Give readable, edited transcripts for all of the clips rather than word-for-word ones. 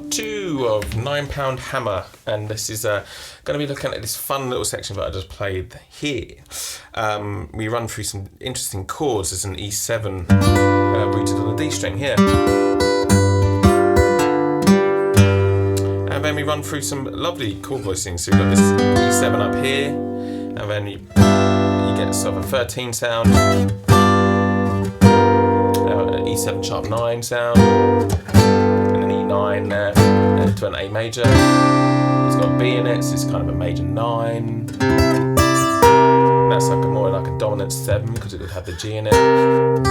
part 2 of £9 Hammer, and this is going to be looking at this fun little section that I just played here. We run through some interesting chords. There's an E7 rooted on a D string here. And then we run through some lovely chord voicing. So we've got this E7 up here, and then you get sort of a 13 sound, an E7 sharp 9 sound, and an E9 there, and to an A major. It's got a B in it, so it's kind of a major 9. That's like more like a dominant 7 because it would have the G in it. And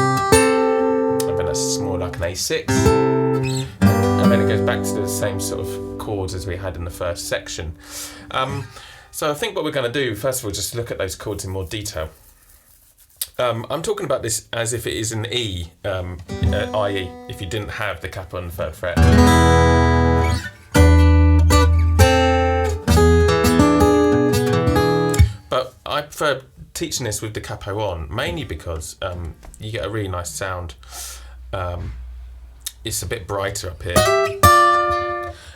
then that's more like an A6. And then it goes back to the same sort of chords as we had in the first section. So I think what we're going to do, first of all, just look at those chords in more detail. I'm talking about this as if it is an E, i.e. if you didn't have the capo on the 3rd fret. But I prefer teaching this with the capo on, mainly because you get a really nice sound. It's a bit brighter up here.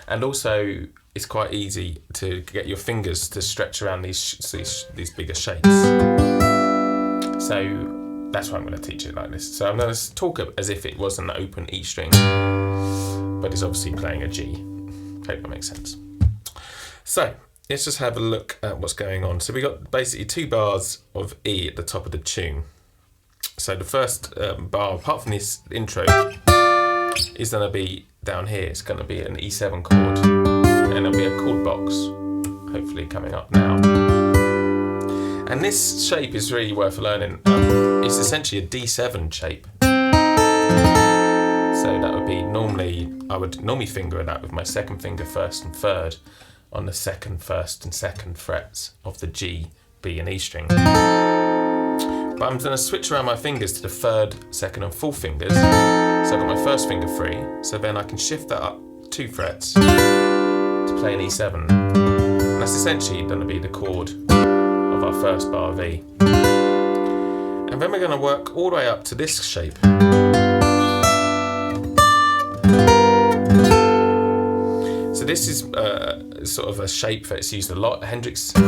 And also, it's quite easy to get your fingers to stretch around these bigger shapes. So that's why I'm going to teach it like this. So I'm going to talk as if it was an open E string, but it's obviously playing a G. Hope that makes sense. So let's just have a look at what's going on. So we got basically 2 bars of E at the top of the tune. So the first bar, apart from this intro, is going to be down here. It's going to be an E7 chord, and there'll be a chord box, hopefully coming up now. And this shape is really worth learning. It's essentially a D7 shape. So that would be I would normally finger that with my 2nd finger, 1st and 3rd on the 2nd, 1st and 2nd frets of the G, B and E string. But I'm going to switch around my fingers to the 3rd, 2nd and 4th fingers. So I've got my 1st finger free, so then I can shift that up 2 frets to play an E7. And that's essentially going to be the chord of our first bar of E. And then we're going to work all the way up to this shape. So this is sort of a shape that's used a lot. Hendrix, which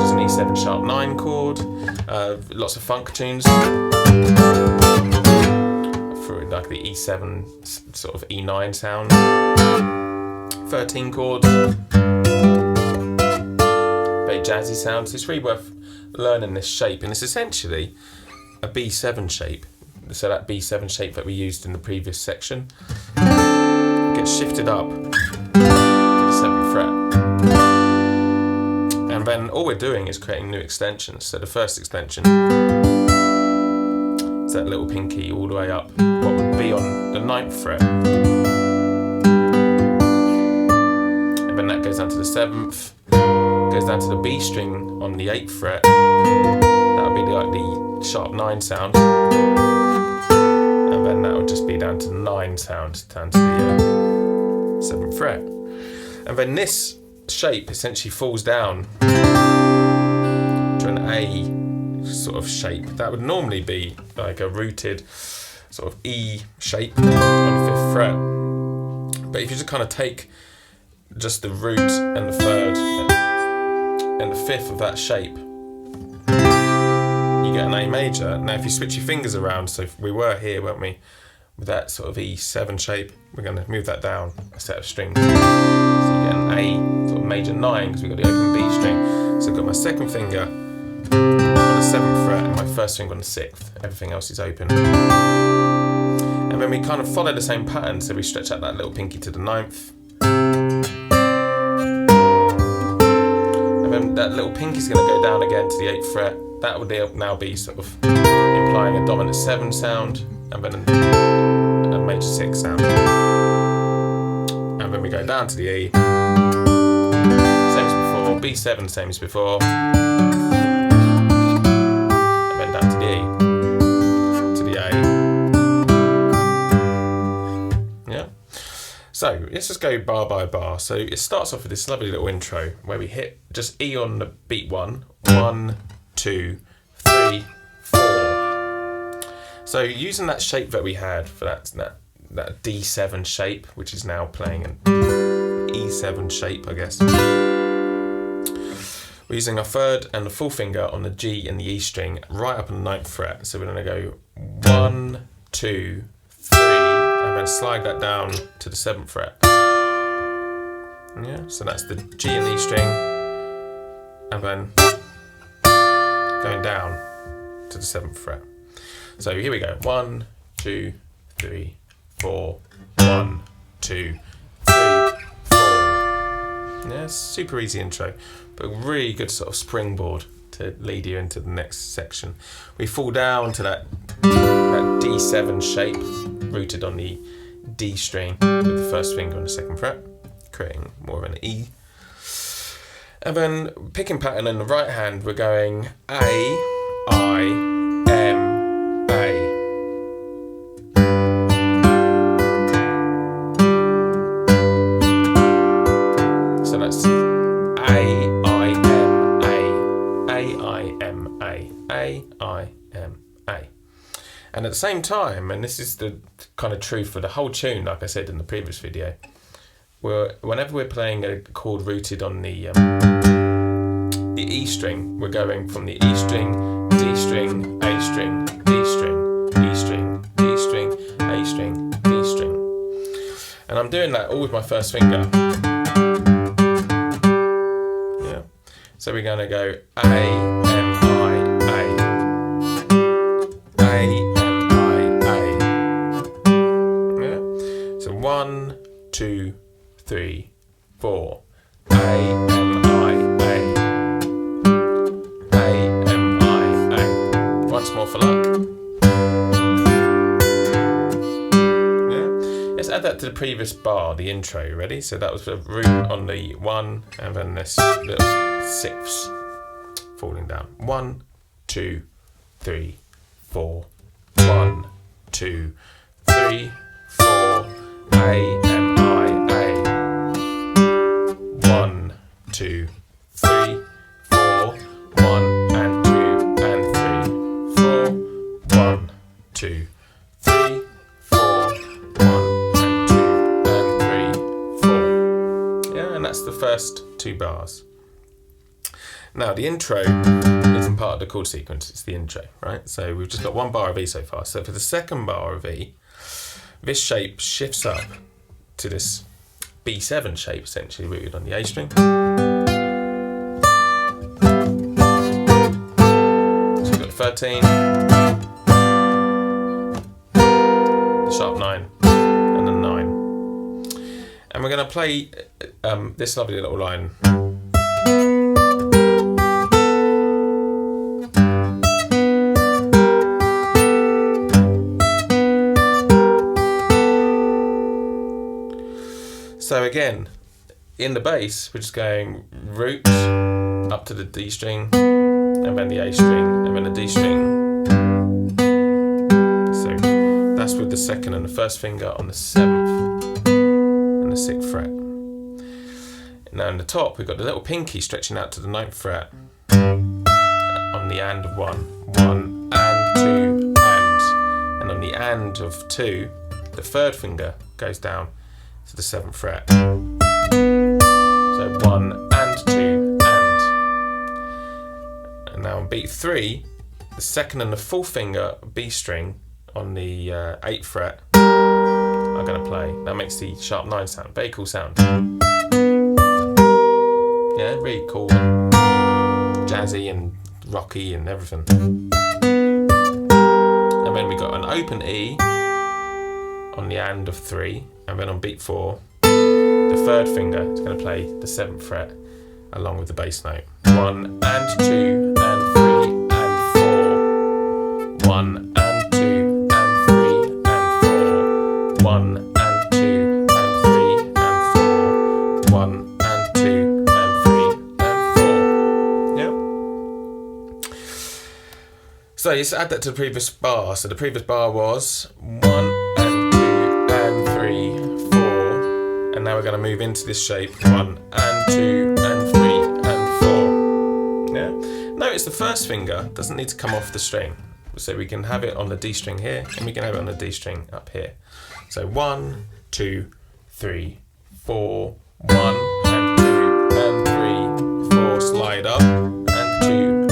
is an E7 sharp 9 chord. Lots of funk tunes. For like the E7 sort of E9 sound. 13 chords. Very jazzy sound. So it's really worth learning this shape, and it's essentially a B7 shape. So that B7 shape that we used in the previous section gets shifted up to the 7th fret, and then all we're doing is creating new extensions. So the first extension is that little pinky all the way up what would be on the 9th fret, and then that goes down to the 7th, goes down to the B string on the 8th fret. That would be like the sharp 9 sound, and then that would just be down to the 9 sound, down to the 7th fret. And then this shape essentially falls down to an A sort of shape. That would normally be like a rooted sort of E shape on the 5th fret. But if you just kind of take just the root and the 3rd and the 5th of that shape, you get an A major. Now if you switch your fingers around, so if we were here, weren't we, with that sort of E7 shape, we're going to move that down a set of strings. So you get an A sort of major 9 because we've got the open B string. So I've got my 2nd finger on the 7th fret and my 1st finger on the 6th. Everything else is open. And then we kind of follow the same pattern, so we stretch out that little pinky to the 9th. And then that little pinky's going to go down again to the 8th fret. That would now be sort of implying a dominant 7 sound, and then a major 6 sound. And then we go down to the E. Same as before, B7, same as before. And then down to the E. To the A. Yeah. So let's just go bar by bar. So it starts off with this lovely little intro where we hit just E on the beat 1. 1, 2, 3, 4. So using that shape that we had for that that D7 shape, which is now playing an E7 shape, I guess. We're using our third and the full finger on the G and the E string right up on the 9th fret. So we're going to go 1, 2, 3, and then slide that down to the 7th fret. Yeah, so that's the G and E string, and then going down to the 7th fret. So here we go. 1, 2, 3, 4. 1, 2, 3, 4. Yeah, super easy intro, but really good sort of springboard to lead you into the next section. We fall down to that D7 shape, rooted on the D string with the first finger on the 2nd fret, creating more of an E. And then picking pattern in the right hand, we're going A, I, M, A. So that's A, I, M, A, A, I, M, A, A, I, M, A. And at the same time, and this is the kind of truth for the whole tune, like I said in the previous video, whenever we're playing a chord rooted on the E string, we're going from the E string, D string, A string, D string, E string, D string, A string, D string. And I'm doing that all with my first finger. Yeah. So we're going to go A, M, I, A. A, M, I, A. Yeah. So 1, 2, 3, 4. A, M, I, A. A, M, I, A. Once more for luck. Yeah. Let's add that to the previous bar, the intro. Ready? So that was the root on the 1, and then this little 6ths falling down. 1, 2, 3, 4. 1, 2, 3, 4. A, M, I, A. 1, 2, 3, 4. 1 and 2 and 3, 4. 1, 2, 3, 4. 1 and 2 and 3, 4. Yeah, and that's the first 2 bars. Now the intro isn't part of the chord sequence, it's the intro, right? So we've just got 1 bar of E so far. So for the 2nd bar of E, this shape shifts up to this B7 shape, essentially rooted on the A string. So we've got 13, the sharp 9, and the 9. And we're going to play this lovely little line. So again, in the bass, we're just going root up to the D string, and then the A string, and then the D string. So that's with the 2nd and the 1st finger on the 7th and the 6th fret. Now in the top, we've got the little pinky stretching out to the 9th fret on the and of 1, 1 and 2 and on the and of 2, the 3rd finger goes down to the 7th fret. So 1 and 2 and now on beat 3, the 2nd and the 4th finger B string on the 8th fret are going to play. That makes the sharp 9 sound. Very cool sound. Yeah, really cool, jazzy and rocky and everything. And then we got an open E on the and of 3, and then on beat 4, the 3rd finger is going to play the 7th fret along with the bass note. 1 and 2 and 3 and 4. 1 and 2 and 3 and 4. 1 and 2 and 3 and 4. 1 and 2 and 3 and 4. Yeah. So let's add that to the previous bar. So the previous bar was 1 and 2 and 3, 4. And now we're going to move into this shape. 1 and 2 and 3 and 4. Yeah. Notice the 1st finger doesn't need to come off the string. So we can have it on the D string here, and we can have it on the D string up here. So 1, 2, 3, 4, 1 and 2 and 3, 4, slide up, and 2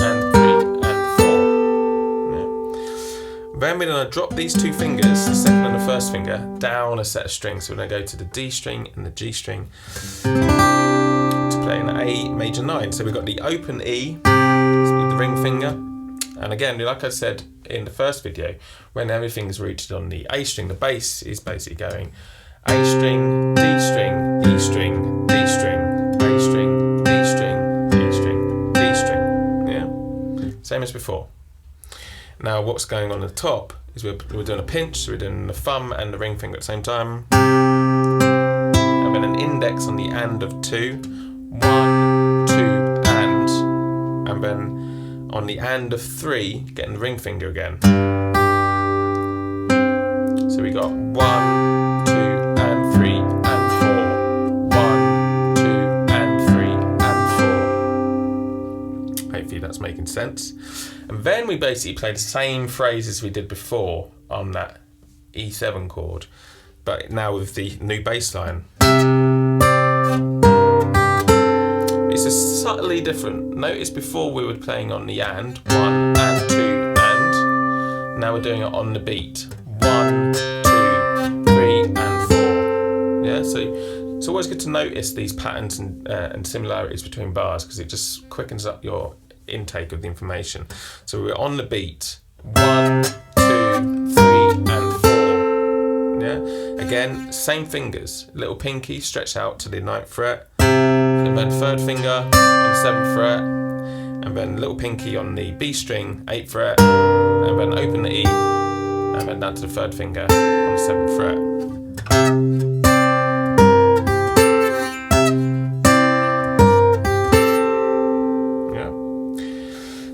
and 3 and 4. Yeah. Then we're going to drop these two fingers, the second and the first finger, down a set of strings. So we're going to go to the D string and the G string to play an A major 9. So we've got the open E, the ring finger, and again, like I said in the first video, when everything's rooted on the A string, the bass is basically going A string, D string, E string, D string, A string, D string, E string, D string. Yeah, same as before. Now what's going on at the top is we're doing a pinch, so we're doing the thumb and the ring finger at the same time, and then an index on the and of 2, 1, 2, and then on the and of 3, getting the ring finger again. So we got 1, 2, and 3, and 4. 1, 2, and 3, and 4. Hopefully that's making sense. And then we basically play the same phrase as we did before on that E7 chord, but now with the new bass line. It's just subtly different. Notice before we were playing on the and, 1 and 2 and, now we're doing it on the beat. 1, 2, 3 and 4. Yeah, so it's always good to notice these patterns and similarities between bars, because it just quickens up your intake of the information. So we're on the beat. 1, 2, 3 and 4. Yeah, again, same fingers. Little pinky stretch out to the 9th fret. And then third finger on the 7th fret, and then little pinky on the B string, 8th fret, and then open the E, and then down to the third finger on the 7th fret. Yeah.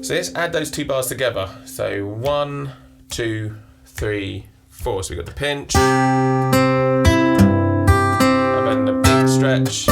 So let's add those two bars together. So 1, 2, 3, 4. So we've got the pinch, and then the big stretch.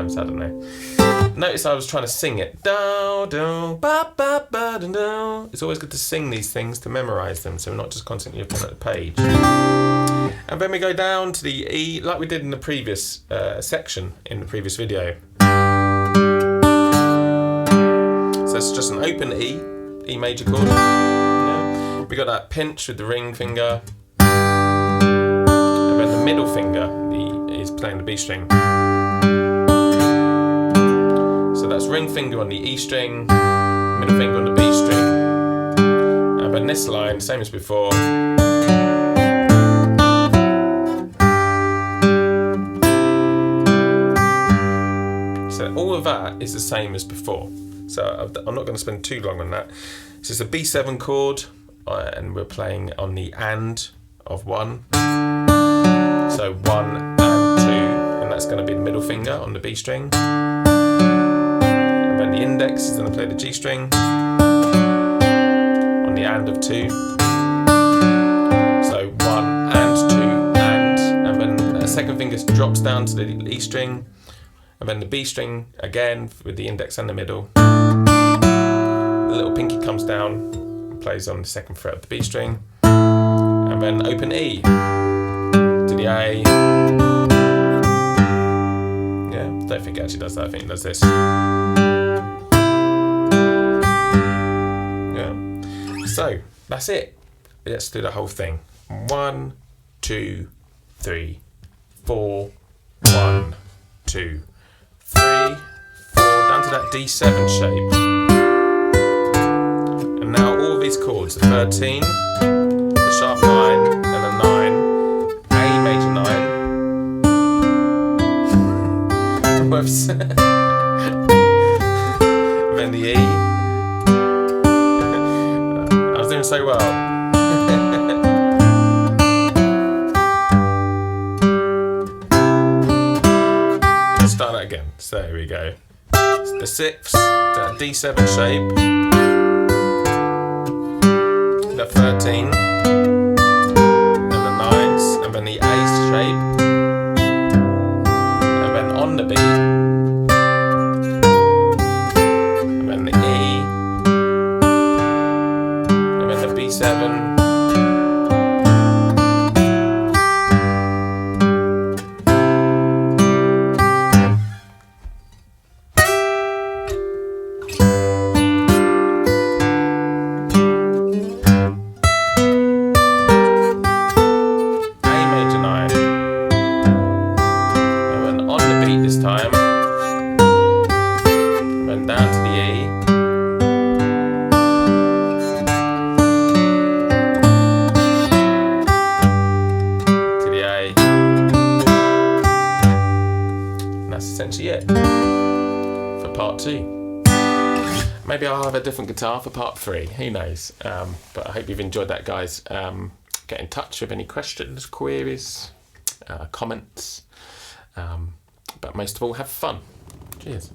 I don't know. Notice I was trying to sing it. Do, do, ba, ba, ba, do, do. It's always good to sing these things to memorize them, so we're not just constantly looking at the page. And then we go down to the E, like we did in the previous section in the previous video. So it's just an open E, E major chord. Yeah. We got that pinch with the ring finger, and then the middle finger is playing the B string. So that's ring finger on the E string, middle finger on the B string, and then this line, same as before. So all of that is the same as before. So I'm not going to spend too long on that. This is a B7 chord, and we're playing on the and of 1. So 1 and 2, and that's going to be the middle finger on the B string. And then the index is going to play the G string on the and of 2. So 1 and 2 and then the second finger drops down to the E string, and then the B string again with the index and the middle. The little pinky comes down and plays on the 2nd fret of the B string, and then open E to the A. Yeah, I don't think it actually does that. I think it does this. Yeah. So that's it. Let's do the whole thing. 1, 2, 3, 4. 1, 2, 3, 4. Down to that D7 shape. And now all these chords, the 13, the sharp 9, and the 9, A major 9, whoops, then the E. I was doing so well. Let's start that again. So here we go. The 6th, that D7 shape. The 13, and the 9s, and then the A shape. And then on the B, and then the E, and then the B7. This time, and then down to the E, to the A, and that's essentially it for part 2. Maybe I'll have a different guitar for part 3, who knows, but I hope you've enjoyed that, guys. Get in touch with any questions, queries, comments. But most of all, have fun. Cheers.